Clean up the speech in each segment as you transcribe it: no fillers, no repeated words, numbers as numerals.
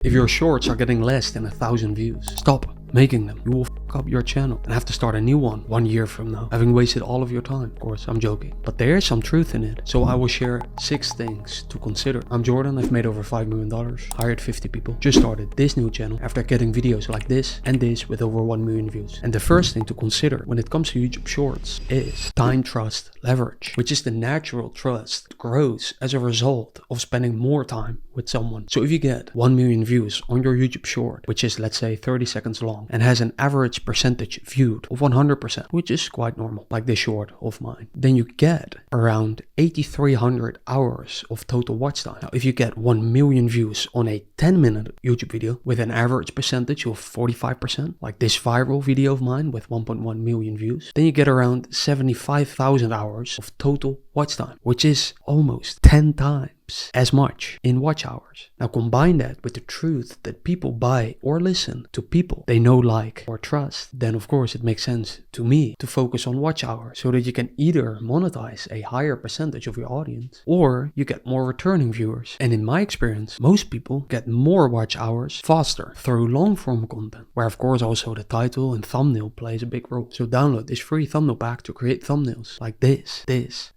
If your shorts are getting less than 1,000 views, stop making them. You will fuck up your channel and have to start a new one 1 year from now, having wasted all of your time. Of course, I'm joking, but there is some truth in it. So I will share 6 things to consider. I'm Jordan, I've made over $5 million, hired 50 people, just started this new channel after getting videos like this and this with over 1 million views. And the first thing to consider when it comes to YouTube Shorts is time, trust, leverage, which is the natural trust that grows as a result of spending more time with someone. So if you get 1 million views on your YouTube Short, which is let's say 30 seconds long, and has an average percentage viewed of 100%, which is quite normal, like this short of mine, then you get around 8,300 hours of total watch time. Now, if you get 1 million views on a 10-minute YouTube video with an average percentage of 45%, like this viral video of mine with 1.1 million views, then you get around 75,000 hours of total watch time, which is almost 10 times as much in watch hours. Now combine that with the truth that people buy or listen to people they know, like, or trust, then of course it makes sense to me to focus on watch hours so that you can either monetize a higher percentage of your audience or you get more returning viewers. And in my experience, most people get more watch hours faster through long form content, where of course also the title and thumbnail plays a big role. So download this free thumbnail pack to create thumbnails like this,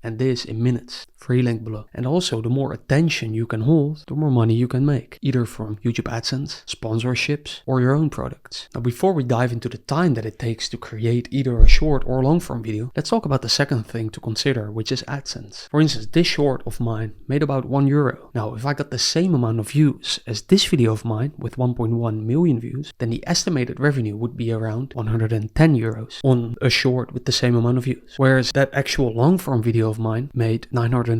and this in minutes. Free link below. And also, the more attention you can hold, the more money you can make, either from YouTube AdSense, sponsorships, or your own products. Now, before we dive into the time that it takes to create either a short or long form video, let's talk about the second thing to consider, which is AdSense. For instance, this short of mine made about €1. Now, if I got the same amount of views as this video of mine with 1.1 million views, then the estimated revenue would be around €110 on a short with the same amount of views. Whereas that actual long form video of mine made €950,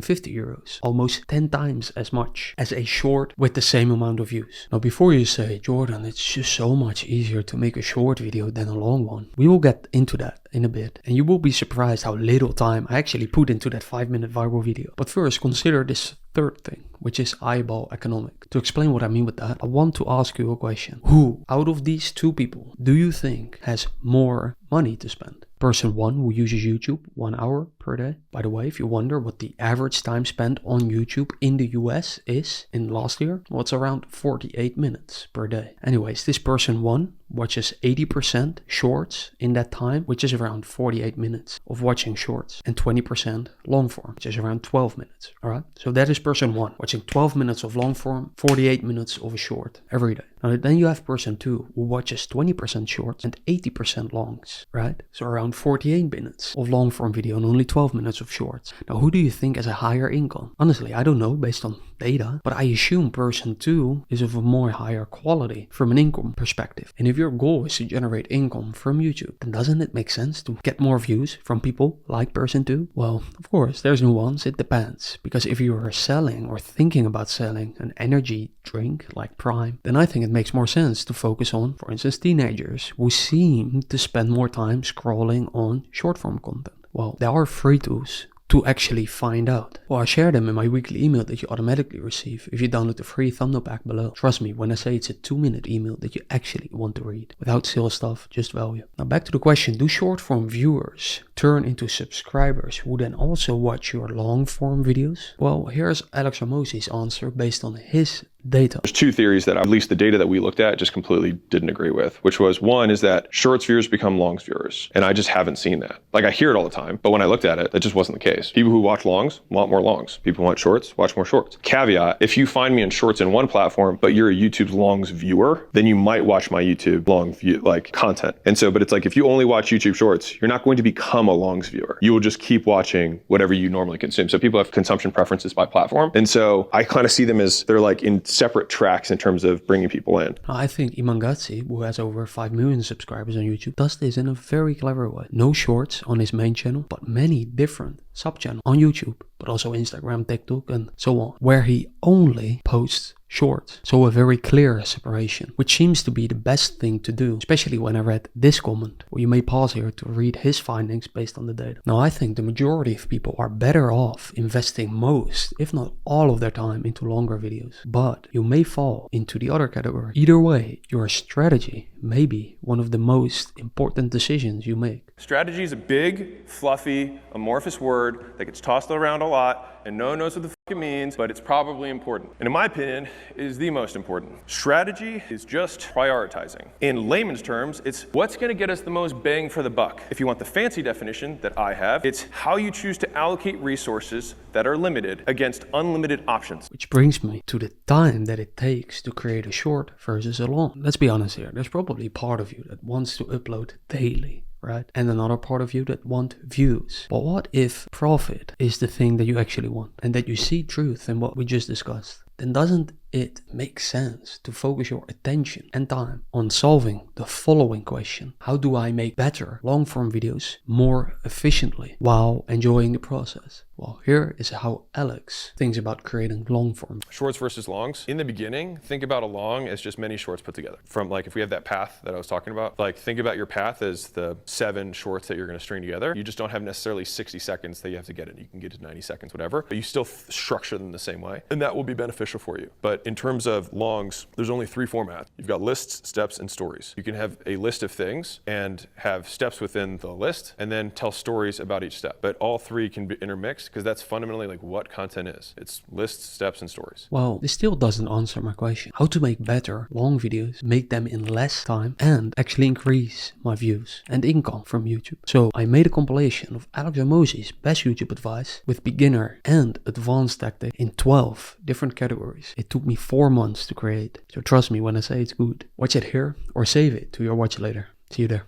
almost 10 times as much as a short with the same amount of views. Now, before you say, Jordan, it's just so much easier to make a short video than a long one, we will get into that in a bit, and you will be surprised how little time I actually put into that 5-minute viral video. But first, consider this third thing, which is eyeball economic. To explain what I mean with that, I want to ask you a question. Who out of these two people do you think has more money to spend? Person 1 who uses YouTube 1 hour per day. By the way, if you wonder what the average time spent on YouTube in the US is in last year, well, it's around 48 minutes per day. Anyways, this person 1 watches 80% shorts in that time, which is around 48 minutes of watching shorts, and 20% long form, which is around 12 minutes. All right, so that is person 1 watching 12 minutes of long form, 48 minutes of a short every day. Now then you have person 2 who watches 20% shorts and 80% longs, right? So around 48 minutes of long form video and only 12 minutes of shorts. Now, who do you think has a higher income? Honestly, I don't know based on data, but I assume person 2 is of a more higher quality from an income perspective. And if your goal is to generate income from YouTube, then doesn't it make sense to get more views from people like person 2? Well, of course, there's nuance, it depends. Because if you are selling or thinking about selling an energy drink like Prime, then I think it makes more sense to focus on, for instance, teenagers who seem to spend more time scrolling on short form content. Well, there are free tools to actually find out. Well, I share them in my weekly email that you automatically receive if you download the free thumbnail pack below. Trust me when I say it's a 2-minute email that you actually want to read, without sales stuff, just value. Now back to the question, do short form viewers turn into subscribers who then also watch your long form videos? Well, here's Alex Hormozi's answer based on his data. There's 2 theories that at least the data that we looked at just completely didn't agree with, which was, one is that shorts viewers become longs viewers. And I just haven't seen that. Like, I hear it all the time, but when I looked at it, that just wasn't the case. People who watch longs want more longs. People who want shorts watch more shorts. Caveat, if you find me in shorts in one platform, but you're a YouTube's longs viewer, then you might watch my YouTube long view, like content. And so, but it's like, if you only watch YouTube shorts, you're not going to become a longs viewer. You will just keep watching whatever you normally consume. So people have consumption preferences by platform. And so I kind of see them as they're like in separate tracks in terms of bringing people in. I think Iman Gadzhi, who has over 5 million subscribers on YouTube, does this in a very clever way. No shorts on his main channel, but many different sub-channels on YouTube, but also Instagram, TikTok, and so on, where he only posts shorts. So a very clear separation, which seems to be the best thing to do, especially when I read this comment, or you may pause here to read his findings based on the data. Now, I think the majority of people are better off investing most, if not all of their time into longer videos, but you may fall into the other category. Either way, your strategy may be one of the most important decisions you make. Strategy is a big, fluffy, amorphous word word that gets tossed around a lot and no one knows what the fuck it means, but it's probably important. And in my opinion, it is the most important. Strategy is just prioritizing. In layman's terms, it's what's gonna get us the most bang for the buck. If you want the fancy definition that I have, it's how you choose to allocate resources that are limited against unlimited options. Which brings me to the time that it takes to create a short versus a long. Let's be honest here, there's probably part of you that wants to upload daily, right? And another part of you that want views. But what if profit is the thing that you actually want and that you see truth in what we just discussed? Then doesn't it make sense to focus your attention and time on solving the following question? How do I make better long-form videos more efficiently while enjoying the process? Well, here is how Alex thinks about creating long-form. Shorts versus longs. In the beginning, think about a long as just many shorts put together. From like, if we have that path that I was talking about, like think about your path as the 7 shorts that you're gonna string together. You just don't have necessarily 60 seconds that you have to get in. You can get to 90 seconds, whatever, but you still structure them the same way. And that will be beneficial for you. But in terms of longs, there's only 3 formats. You've got lists, steps, and stories. You can have a list of things and have steps within the list and then tell stories about each step. But all 3 can be intermixed because that's fundamentally like what content is. It's lists, steps, and stories. Well, this still doesn't answer my question. How to make better long videos, make them in less time, and actually increase my views and income from YouTube. So I made a compilation of Alex Hormozi's best YouTube advice with beginner and advanced tactics in 12 different categories. It took me 4 months to create. So trust me when I say it's good. Watch it here or save it to your watch later. See you there.